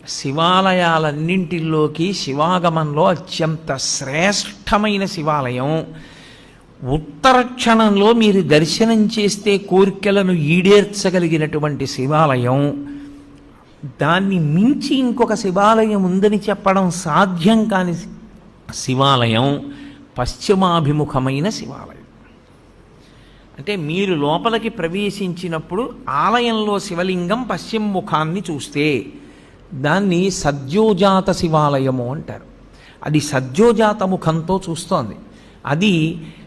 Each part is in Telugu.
శివాలయాలన్నింటిలోకి శివాగమంలో అత్యంత శ్రేష్టమైన శివాలయం. ఉత్తర క్షణంలో మీరు దర్శనం చేస్తే కోరికలను ఈడేర్చగలిగినటువంటి శివాలయం. దాన్ని మించి ఇంకొక శివాలయం ఉందని చెప్పడం సాధ్యం కాని శివాలయం పశ్చిమాభిముఖమైన శివాలయం. అంటే మీరు లోపలికి ప్రవేశించినప్పుడు ఆలయంలో శివలింగం పశ్చిమ ముఖాన్ని చూస్తే దాన్ని సద్యోజాత శివాలయము అంటారు. అది సద్యోజాత ముఖంతో చూస్తోంది. అది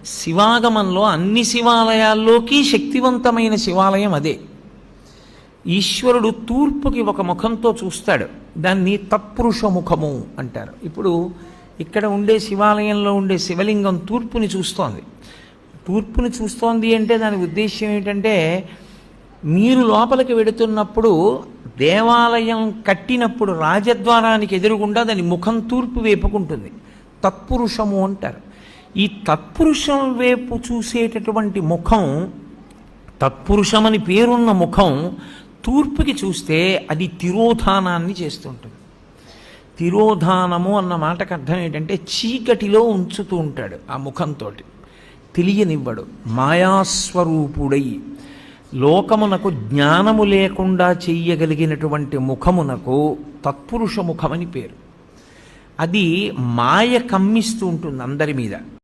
శివాగమంలో అన్ని శివాలయాల్లోకి శక్తివంతమైన శివాలయం అదే. ఈశ్వరుడు తూర్పుకి ఒక ముఖంతో చూస్తాడు, దాన్ని తత్పురుష ముఖము అంటారు. ఇప్పుడు ఇక్కడ ఉండే శివాలయంలో ఉండే శివలింగం తూర్పుని చూస్తోంది. తూర్పుని చూస్తోంది అంటే దాని ఉద్దేశ్యం ఏంటంటే, మీరు లోపలికి వెడుతున్నప్పుడు దేవాలయం కట్టినప్పుడు రాజద్వారానికి ఎదురుగుండా దాని ముఖం తూర్పు వైపుకుంటుంది. తత్పురుషము అంటారు. ఈ తత్పురుషం వైపు చూసేటటువంటి ముఖం, తత్పురుషమని పేరున్న ముఖం తూర్పుకి చూస్తే అది తిరోధానాన్ని చేస్తుంటుంది. తిరోధానము అన్న మాటకు అర్థం ఏంటంటే చీకటిలో ఉంచుతూ ఉంటాడు. ఆ ముఖంతో తెలియనివ్వడు. మాయాస్వరూపుడై లోకమునకు జ్ఞానము లేకుండా చెయ్యగలిగినటువంటి ముఖమునకు తత్పురుష ముఖమని పేరు. అది మాయ కమ్మిస్తూ ఉంటుంది అందరి మీద.